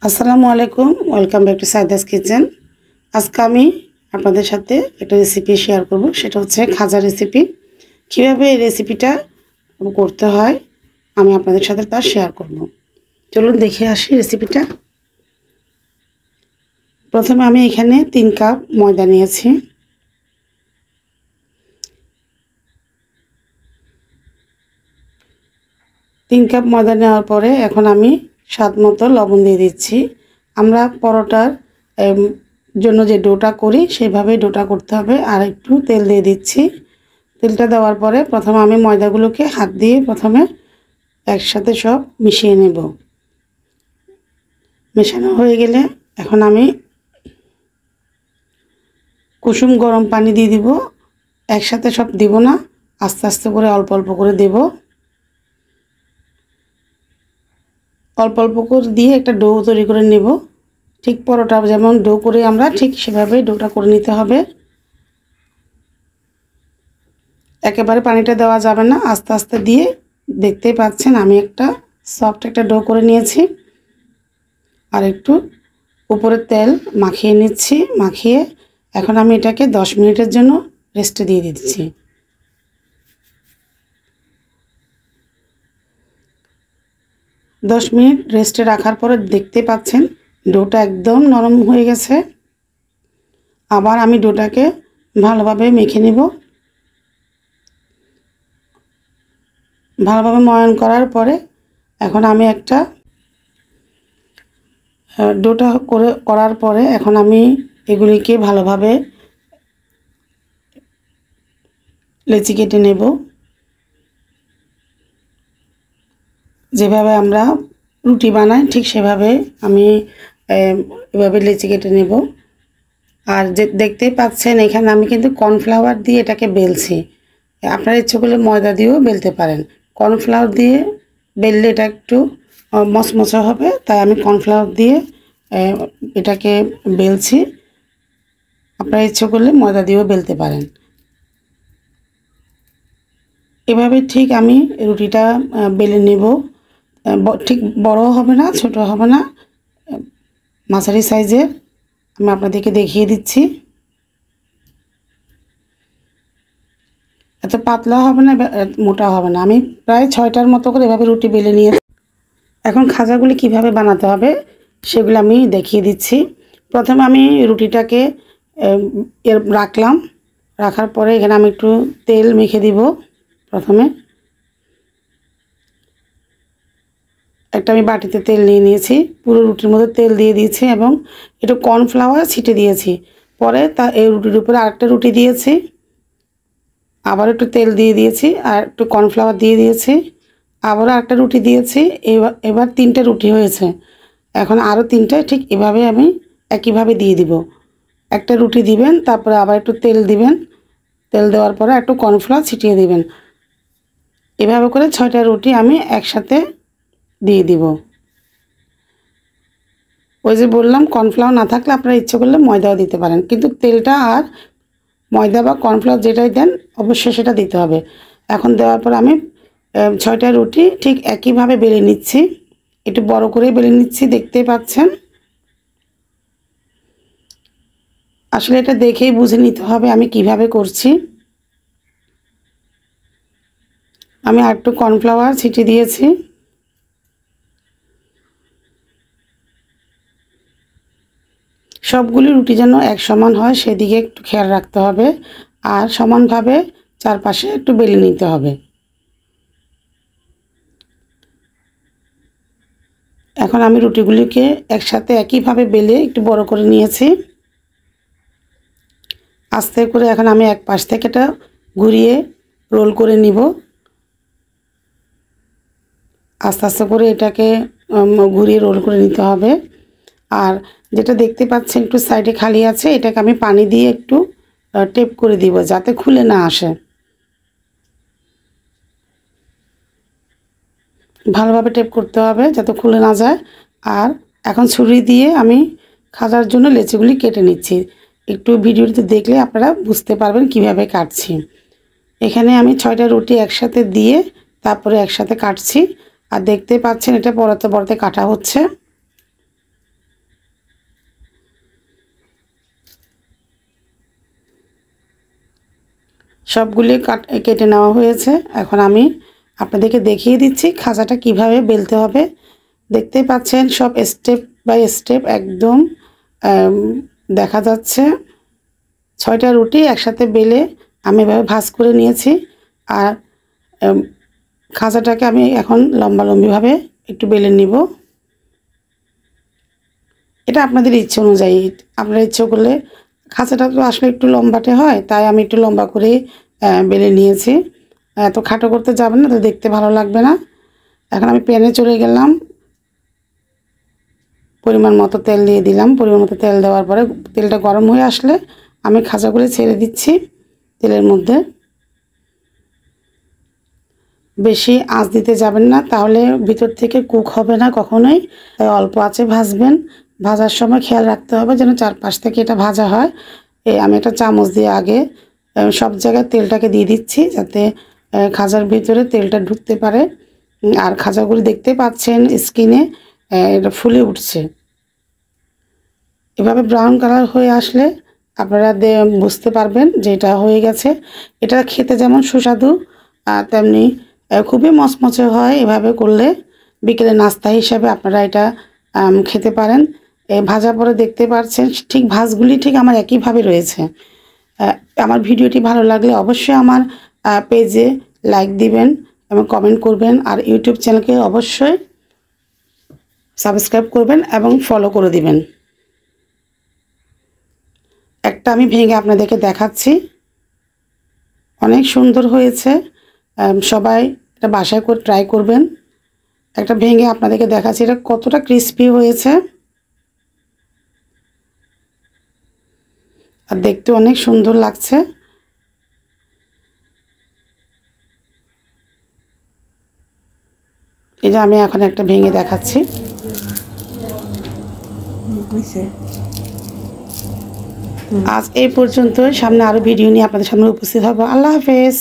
আসসালামু আলাইকুম, welcome back to Saida's kitchen. আজকে আমি আপনাদের সাথে একটা রেসিপি শেয়ার করব, সেটা হচ্ছে খাজা রেসিপি। কীভাবে এই রেসিপিটা করতে হয় আমি আপনাদের সাথে তা শেয়ার করব। চলুন দেখে আসি রেসিপিটা। প্রথমে আমি এখানে 3 কাপ ময়দা নিয়েছি। তিন কাপ ময়দা নেওয়ার পরে এখন আমি স্বাদ মতো লবণ দিয়ে দিচ্ছি। আমরা পরোটার জন্য যে ডোটা করি সেভাবে ডোটা করতে হবে। আর একটু তেল দিয়ে দিচ্ছি। তেলটা দেওয়ার পরে প্রথমে আমি ময়দাগুলোকে হাত দিয়ে প্রথমে একসাথে সব মিশিয়ে নেব। মেশানো হয়ে গেলে এখন আমি কুসুম গরম পানি দিয়ে দিব। একসাথে সব দিব না, আস্তে আস্তে করে অল্প অল্প করে দেব। অল্প অল্প করে দিয়ে একটা ডো তৈরি করে নেব। ঠিক পরোটা যেমন ডো করে আমরা ঠিক সেভাবে ডোটা করে নিতে হবে। একেবারে পানিটা দেওয়া যাবে না, আস্তে আস্তে দিয়ে। দেখতেই পাচ্ছেন আমি একটা সফট একটা ডো করে নিয়েছি। আর একটু উপরে তেল মাখিয়ে নিচ্ছি। মাখিয়ে এখন আমি এটাকে 10 মিনিটের জন্য রেস্টে দিয়ে দিচ্ছি। 10 মিনিট রেস্টে রাখার পরে দেখতে পাচ্ছেন ডোটা একদম নরম হয়ে গেছে। আবার আমি ডোটাকে ভালোভাবে মেখে নেব। ভালোভাবে ময়ান করার পরে এখন আমি একটা ডোটা করার পরে এখন আমি এগুলিকে ভালোভাবে লেচি কেটে নেব। যেভাবে আমরা রুটি বানাই ঠিক সেভাবে আমি এভাবে লেচি কেটে নেব। আর যে দেখতেই পাচ্ছেন এখানে আমি কিন্তু কর্নফ্লাওয়ার দিয়ে এটাকে বেলছি। আপনারা ইচ্ছে করলে ময়দা দিয়েও বেলতে পারেন। কর্নফ্লাওয়ার দিয়ে বেললে এটা একটু মচমচে হবে, তাই আমি কর্নফ্লাওয়ার দিয়ে এটাকে বেলছি। আপনারা ইচ্ছে করলে ময়দা দিয়েও বেলতে পারেন। এভাবে ঠিক আমি রুটিটা বেলে নেব। ঠিক বড় হবে না, ছোট হবে না, মাঝারি সাইজের। আমি আপনাদেরকে দেখিয়ে দিচ্ছি। এত পাতলা হবে না, মোটা হবে না। আমি প্রায় 6টার মতো করে এভাবে রুটি বেলে নিয়েছি। এখন খাজাগুলি কিভাবে বানাতে হবে সেগুলো আমি দেখিয়ে দিচ্ছি। প্রথমে আমি রুটিটাকে রাখলাম। রাখার পরে এখানে আমি একটু তেল মেখে দিব। প্রথমে একটা আমি বাটিতে তেল নিয়ে নিয়েছি, পুরো রুটির মধ্যে তেল দিয়ে দিয়েছি এবং একটু কর্নফ্লাওয়ার ছিটে দিয়েছি। পরে এই রুটির উপরে আরেকটা রুটি দিয়েছি, আবার একটু তেল দিয়ে দিয়েছি, আর একটু কর্নফ্লাওয়ার দিয়ে দিয়েছি, আবারও একটা রুটি দিয়েছি। এবার 3টে রুটি হয়েছে। এখন আরও 3টে ঠিক এভাবে আমি একইভাবে দিয়ে দিব। একটা রুটি দিবেন, তারপরে আবার একটু তেল দিবেন। তেল দেওয়ার পরে একটু কর্নফ্লাওয়ার ছিটিয়ে দিবেন। এভাবে করে 6টা রুটি আমি একসাথে দিয়ে দিব। ওই যে বললাম কর্নফ্লাওয়ার না থাকলে আপনারা ইচ্ছে করলে ময়দাও দিতে পারেন, কিন্তু তেলটা আর ময়দা বা কর্নফ্লাওয়ার যেটাই দেন অবশ্যই সেটা দিতে হবে। এখন দেওয়ার পর আমি 6টা রুটি ঠিক একইভাবে বেলে নিচ্ছি। একটু বড় করে বেলে নিচ্ছি, দেখতেই পাচ্ছেন। আসলে এটা দেখেই বুঝে নিতে হবে আমি কিভাবে করছি। আমি আর একটু কর্নফ্লাওয়ার ছিটিয়ে দিয়েছি। সবগুলি রুটি যেন এক সমান হয় সেদিকে একটু খেয়াল রাখতে হবে। আর সমানভাবে চারপাশে একটু বেলে নিতে হবে। এখন আমি রুটিগুলিকে একসাথে একইভাবে বেলে একটু বড় করে নিয়েছি। আস্তে করে এখন আমি এক পাশ থেকে এটা ঘুরিয়ে রোল করে নিব। আস্তে আস্তে করে এটাকে ঘুরিয়ে রোল করে নিতে হবে। আর যেটা দেখতে পাচ্ছেন একটু সাইডে খালি আছে, এটাকে আমি পানি দিয়ে একটু টেপ করে দিব যাতে খুলে না আসে। ভালোভাবে টেপ করতে হবে যাতে খুলে না যায়। আর এখন ছুরি দিয়ে আমি খাজার জন্য লেচিগুলি কেটে নিচ্ছি। একটু ভিডিওতে দেখলে আপনারা বুঝতে পারবেন কিভাবে কাটছি। এখানে আমি 6টা রুটি একসাথে দিয়ে তারপরে একসাথে কাটছি। আর দেখতে পাচ্ছেন এটা পরতে পরতে কাটা হচ্ছে। সবগুলি কেটে নেওয়া হয়েছে। এখন আমি আপনাদেরকে দেখিয়ে দিচ্ছি খাজাটা কিভাবে বেলতে হবে। দেখতেই পাচ্ছেন সব স্টেপ বাই স্টেপ একদম দেখা যাচ্ছে। 6টা রুটি একসাথে বেলে আমি এভাবে ভাঁজ করে নিয়েছি। আর খাজাটাকে আমি এখন লম্বালম্বিভাবে একটু বেলে নিব। এটা আপনাদের ইচ্ছে অনুযায়ী, আপনারা ইচ্ছে করলে, খাঁচাটা তো আসলে একটু লম্বাটে হয়, তাই আমি একটু লম্বা করে বেলে নিয়েছি। এত খাটো করতে যাবেন না, তো দেখতে ভালো লাগবে না। এখন আমি প্যানে চলে গেলাম, পরিমাণ মতো তেল দিয়ে দিলাম। পরিমাণ মতো তেল দেওয়ার পরে তেলটা গরম হয়ে আসলে আমি খাঁচাগুলো ছেড়ে দিচ্ছি তেলের মধ্যে। বেশি আঁচ দিতে যাবেন না, তাহলে ভিতর থেকে কুক হবে না কখনোই। তাই অল্প আঁচে ভাজবেন। ভাজার সময় খেয়াল রাখতে হবে যেন চারপাশ থেকে এটা ভাজা হয়। আমি একটা চামচ দিয়ে আগে সব জায়গায় তেলটাকে দিয়ে দিচ্ছি, যাতে খাজার ভিতরে তেলটা ঢুকতে পারে। আর খাজাগুলি দেখতে পাচ্ছেন স্কিনে এটা ফুলে উঠছে। এভাবে ব্রাউন কালার হয়ে আসলে আপনারা বুঝতে পারবেন যে এটা হয়ে গেছে। এটা খেতে যেমন সুস্বাদু, তেমনি খুবই মচমচে হয়। এভাবে করলে বিকেলে নাস্তা হিসাবে আপনারা এটা খেতে পারেন। ভাজা পরে দেখতে পাচ্ছেন ঠিক ভাজগুলি ঠিক আমার একইভাবে রয়েছে। আমার ভিডিওটি ভালো লাগলে অবশ্যই আমার পেজে লাইক দিবেন এবং কমেন্ট করবেন। আর ইউটিউব চ্যানেলকে অবশ্যই সাবস্ক্রাইব করবেন এবং ফলো করে দিবেন। একটা আমি ভেঙে আপনাদেরকে দেখাচ্ছি, অনেক সুন্দর হয়েছে। সবাই এটা বাসায় করে ট্রাই করবেন। একটা ভেঙে আপনাদেরকে দেখাচ্ছি এটা কতটা ক্রিস্পি হয়েছে, আর দেখতে অনেক সুন্দর লাগছে। এই যে আমি এখন একটা ভেঙে দেখাচ্ছি। আজ এই পর্যন্ত। সামনে আরও ভিডিও নিয়ে আপনাদের সামনে উপস্থিত হব। আল্লাহ হাফেজ।